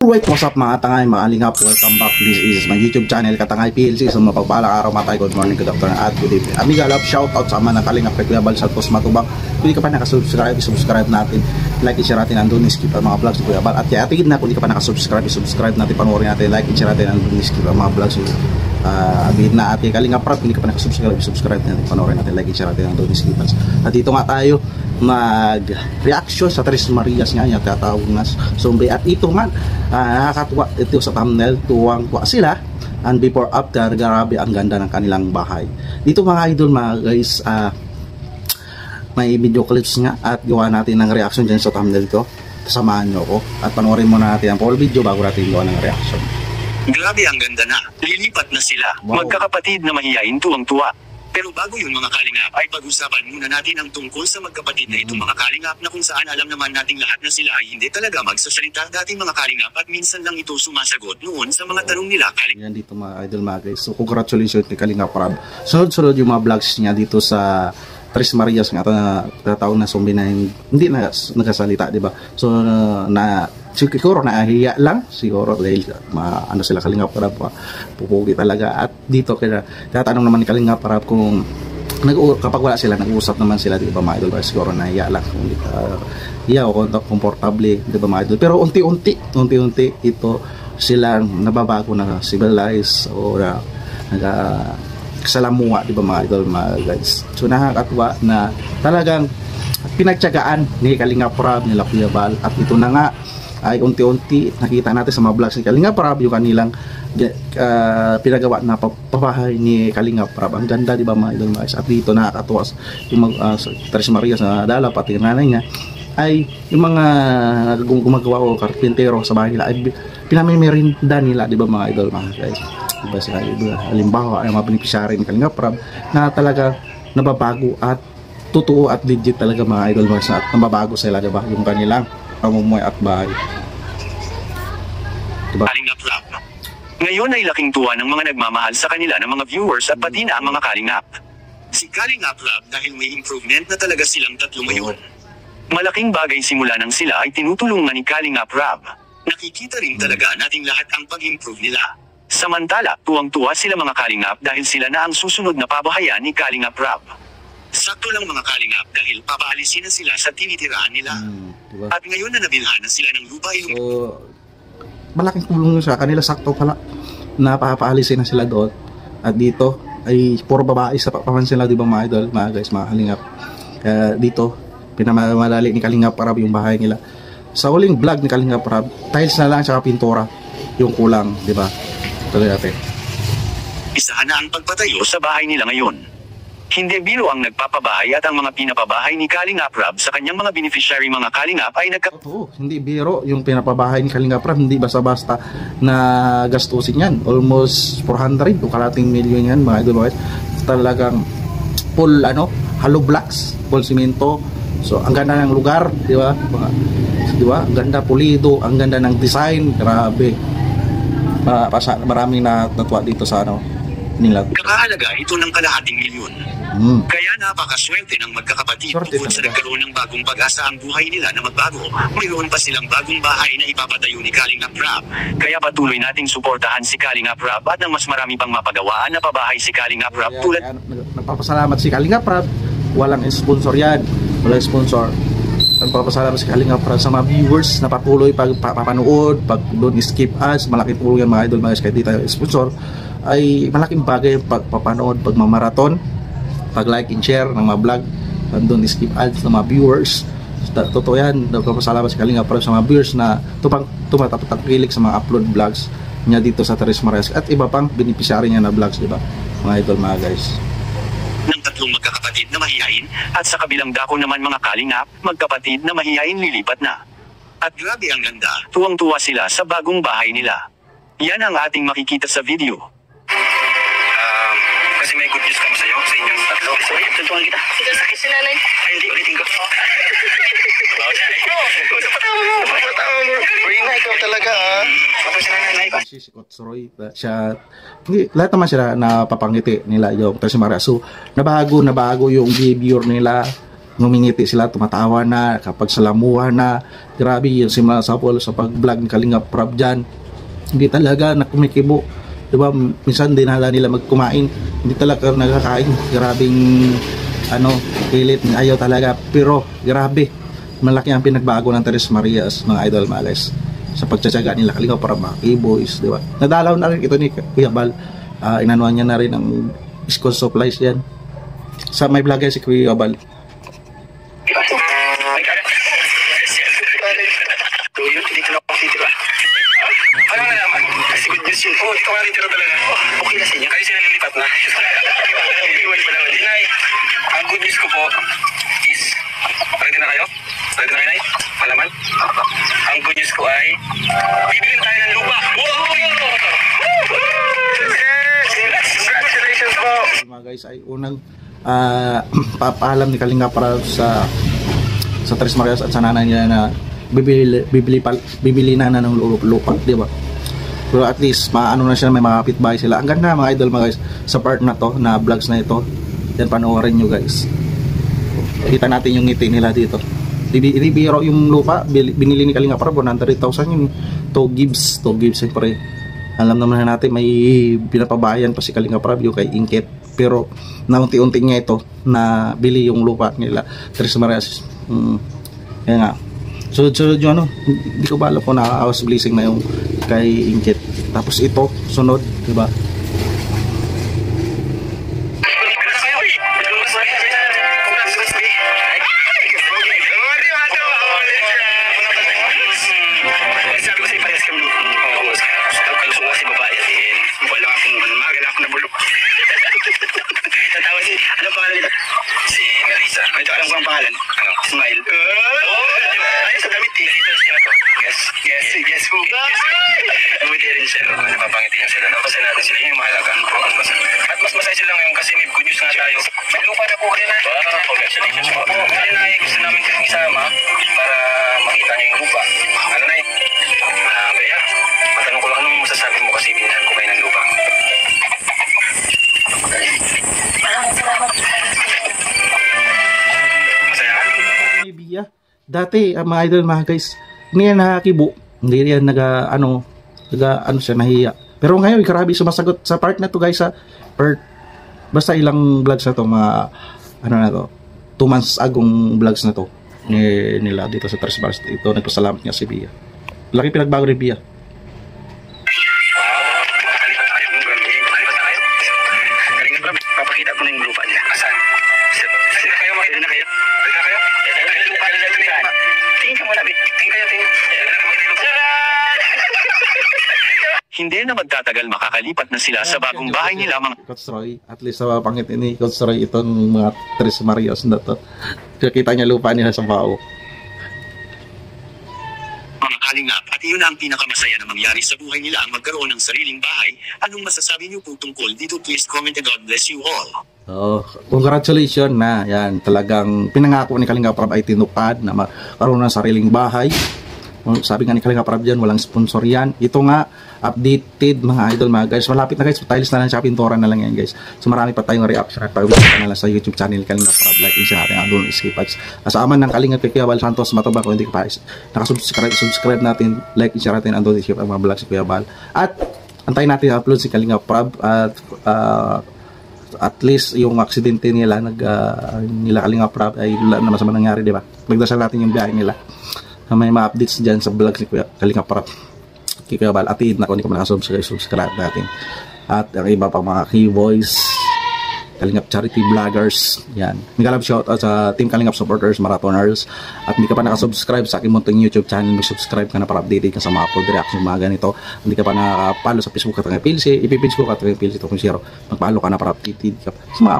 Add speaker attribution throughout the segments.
Speaker 1: Alright, what's up mga Katangay, mga Kalingap, welcome back. This is my YouTube channel, Katangay PLC. So mapagpalang araw mga tayo, good morning, good afternoon, at good evening. Amiga, love, shoutout sa mga Kalingap kay Kuya Bal, Santos Matubang. Kung di ka pa nakasubscribe, subscribe natin, like, share natin, andun skip ang mga vlogs ni Kuya Bal. At yatigid na, kung di ka pa nakasubscribe, subscribe natin, panoorin natin, like, share natin, andun skip ang mga vlogs. Abihin na at kay Kalingap Rap, kung di ka pa nakasubscribe, subscribe natin, panoorin natin, like, share natin, andun skip. At dito nga tayo mag-reaction sa Tres Marias nga niya tatawag na zombie. At ito nga nakakatuwa ito sa thumbnail, tuwang-tuwa sila, and before after, grabe ang ganda ng kanilang bahay dito mga idol. Mga guys, may video clips nga at gawa natin ng reaction dyan sa thumbnail ko. Samahan nyo ko at panoorin muna natin ang full video bago natin gawa ng reaction.
Speaker 2: Grabe ang ganda na, lilipat na sila. Wow. Magkakapatid na mahiyain, tuwang-tuwa. Pero bago yun mga Kalingap, ay pag-usapan muna natin ang tungkol sa magkapatid na itong mga Kalingap, na kung saan alam naman nating lahat na sila ay hindi talaga magsasalita dating mga Kalingap, at minsan lang ito sumasagot noon sa mga tanong nila. Yan
Speaker 1: dito mga idol mga guys. So congratulations kay Kalingap Rab. Sunod-sunod yung mga vlogs niya dito sa Tres Marias nga na tatawag na zombie na hindi na nagsasalita, di ba? So siguro nahiya lang siguro dahil ano sila Kalingap Rab, pupugi talaga. At dito kaya tatanong naman ni Kalingap Rab kung kapag wala sila, nag-uusap naman sila, di ba mga idol? Siguro nahiya lang kung o komportable, di ba mga idol? Pero unti-unti ito sila nababago na civilize o salamuha, di ba mga idol mga guys? So nakakatuwa na talagang pinagtiyagaan ni Kalingap Rab, nila Kuya Bal, at ito na nga ay unti-unti nakita natin sa mga vlogs ni Kalingap Rab yung kanilang pinagawa na pabahay ni Kalingap Rab. Ang ganda, di ba mga idol mga guys? At dito nakakatuwa yung Tres Marias na dala, pati yung nanay niya ay yung mga gumagawa o karpintero sa bahay nila ay pinamimerinda nila, di ba mga idol mga guys? Diba sila, halimbawa ay mga beneficiary ni Kalingap Rab na talaga nababago at totoo at legit talaga mga idol mga at nababago sila, diba, yung kanilang pamumuhay at bahay, diba?
Speaker 2: Kalingap Rab ngayon ay laking tuwa ng mga nagmamahal sa kanila ng mga viewers at pati na ang mga Kalingap. Si Kalingap Rab dahil may improvement na talaga silang tatlo ngayon. Malaking bagay simula nang sila ay tinutulungan ni Kalingap Rab. Nakikita rin talaga nating lahat ang pag-improve nila. Samantala, tuwang-tuwa sila mga Kalingap dahil sila na ang susunod na pabahayan ni Kalingap Rab. Sakto lang mga Kalingap dahil papaalisin na sila sa tinitiraan nila. Diba? At ngayon na nabilhan na sila ng lupa yung...
Speaker 1: So, malaking tulong sa kanila, sakto pala na papaalisin na sila doon. At dito ay puro babae sa papaman sila, di ba mga idol, mga guys, mga Kalingap. Dito, pinamamadali ni Kalingap Rab yung bahay nila. Sa huling vlog ni Kalingap Rab, tiles na lang sa pintura yung kulang, di ba?
Speaker 2: Isahan na ang pagpatayo sa bahay nila ngayon. Hindi biro ang nagpapabahay at ang mga pinapabahay ni Kalingap Rab sa kanyang mga beneficiary mga Kalingap ay
Speaker 1: Oo, hindi biro yung pinapabahay ni Kalingap Rab, hindi basta-basta na gastusin yan. Almost 400 o kalating milyon yan mga idol. Talagang full hollow blocks, full simento. So ang ganda ng lugar, di ba? Ang ganda pulido, ang ganda ng design, grabe. Maraming natuwa dito sa nila.
Speaker 2: Kakahalaga ito ng kalahating milyon. Kaya napakaswerte ng magkakapatid bukod sa nagkaroon ng bagong pag-asa ang buhay nila na magbago. Mayroon pa silang bagong bahay na ipapatayo ni Kalingap Rab. Kaya patuloy nating suportahan si Kalingap Rab at ng mas marami pang mapagawaan na pabahay si Kalingap Rab tulad.
Speaker 1: Nagpapasalamat si Kalingap Rab. Walang sponsor yan. Walang sponsor. Nagpapasalamat si Kalingap Rab sa mga viewers na patuloy papanood, pag doon skip ads. Malaking tulong yan mga idol mga guys, kahit di tayo sponsor ay malaking bagay pagpapanood, pagmamaraton, pag like and share ng mga vlog, doon skip ads ng mga viewers. Totoo yan. Nagpapasalamat si Kalingap Rab sa mga viewers na tumatangkilik sa mga upload vlogs niya dito sa Tres Marias at iba pang beneficiary niya na vlogs, diba mga idol mga guys?
Speaker 2: Ng tatlong magkakapatid na mahiyain, at sa kabilang dako naman mga Kalingap, magkapatid na mahiyain lilipat na. At grabe ang ganda, tuwang-tuwa sila sa bagong bahay nila. Yan ang ating makikita sa video. Kasi may good news kami sa'yo, sa inyong tatlo. Sorry, tuntungan kita.
Speaker 3: Sige, sakit si nanay.
Speaker 2: Ay, hindi, ulitin ko. Napatawa mo. Rina, ikaw talaga
Speaker 1: Si Kotsroy, siya, hindi, lahat naman sila napapangiti nila yung Tres Marias. So nabago yung behavior nila, ngumingiti sila, tumatawa na, kapag salamuhan na, grabe yung simula sa pag-vlog ni Kalingap Prab dyan, hindi talaga nakumikibo, diba? Minsan dinala nila magkumain, hindi talaga nagkakain, grabing pilit, ayaw talaga, pero grabe, malaki ang pinagbago ng Tres Marias, mga idol males, sa pagtsatsaga nila Kalingap Prab, mga K-boys, diba? Nadalaw na rin ito ni Kuya Bal, inanuan niya na rin ang school supplies yan, sa may vlogger si Kuya Bal.
Speaker 2: Ito nga rin tira talaga. Okay na sa inyo. Kasi sila lilipat na. Iwan pa naman. Nay, ang good news ko po is, ready na kayo? Ready na kayo, Nay? Malaman? Ang good news ko ay, bibilin tayo ng lupa. Yes! Congratulations po!
Speaker 1: Mga guys, ay unang papaalam ni Kalingap para sa Tres Marias at sa nanay niya na bibili na ng lupa, di ba? Pero at least maano na siya, may mga kapitbahay sila. Ang ganda mga idol, mga guys, sa part na to, na vlogs na ito, yan panoorin nyo guys. Kita natin yung ngiti nila dito. Biro yung lupa, binili ni Kalingap Prab, 100,000 yun. 2 gives siyempre. Alam naman natin may pinapabayan pa si Kalingap Prab yung kay Ingkit, pero naunti-unti niya ito na bili yung lupa nila Tres Marias. Yan nga, sunod yung hindi ko ba alam kung naka-house blessing na yung kay Ingkit, tapos ito sunod, diba?
Speaker 2: Ano pangalan nito? Si Marisa. Ito, alam ko ang pangalan. Ano? Smile. Ayos sa damit eh. Dito siya na to. Yes po. Umiti rin siya. Napapangiti niya sila. Napasan natin sila. Yung mahalaga. At mas masaya sila ngayon kasi may good news nga tayo. May lupa na po rin na. Congratulations po. Kaya na gusto namin kayong isama para makita niyo yung lupa. Ano na eh? Kaya, matanong ko lang anong masasabi mo kasi binilhan ko kayo ng lupa.
Speaker 1: Dati mga idol, mga guys, hindi yan nakakibo, hindi yan siya nahiya. Pero ngayon grabe sumasagot sa part na to guys, basta ilang vlogs na to, mga 2 months agong vlogs na to nila dito sa Tres Marias. Ito nagpasalamat nga si Bia, laki pinagbago rin Bia.
Speaker 2: Papakita ko na yung lupa niya. Asan? Sila kayo, makita na kayo. Tingin ka muna, tingin kayo. Hindi na magtatagal, makakalipat na sila sa bagong bahay nila mga
Speaker 1: Coach Roy, at least sa pangit ni Coach Roy itong mga Tres Marias na to. Kita niya lupa nila sa Bao.
Speaker 2: Mga kalingap, at iyon ang pinakamasaya na mangyari sa buhay nila ang magkaroon ng sariling bahay. Anong masasabi niyo po tungkol dito? Please comment and God bless you all.
Speaker 1: Congratulations na yan, talagang pinangako ni Kalingap Prab ay tinupad na magkaroon ng sariling bahay. Sabi nga ni Kalingap Prab dyan, walang sponsor yan. Ito nga, updated mga idol, mga guys. Malapit na guys, tiles na lang siya, pintura na lang yan guys. So marami pa tayong reaction at pag-usapan na lang sa YouTube channel Kalingap Prab. Like and share natin ang Don't Escape Ads. Kasama ng Kalingap kay Kuya Bal Santos Matubang. Kung hindi ka pa nakasubscribe natin, like and share natin ang Don't Escape ang mga vlog si Kuya Bal. At antayin natin upload si Kalingap Prab at least yung aksidente nila nila Kalingap Prab ay wala na masama nangyari, di ba? Magdasal natin yung biyahe nila. May mga updates dyan sa vlog ni Kalingap Prab kay Kuya Bal. At hindi na kung nakasubscribe natin. At ang iba pang mga key-boys, Kalingap charity vloggers, yan. May shoutout sa Team Kalingap supporters, marathoners. At hindi ka pa nakasubscribe sa aking munting YouTube channel, mag-subscribe ka na para updated ka sa mga upload reaction, mga ganito. Hindi ka pa nakapalo sa Facebook Katangay PLC, ipipage ko Katangay PLC 2.0. Magpalo ka na para updated ka sa mga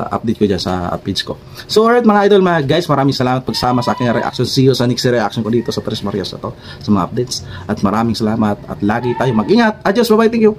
Speaker 1: update ko dyan sa page ko. So alright mga idol, mga guys, maraming salamat pagsama sa aking reaction. See you sa next reaction ko dito sa Tres Marias na to, sa mga updates. At maraming salamat at lagi tayo mag-ingat. Adios, bye-bye, thank you.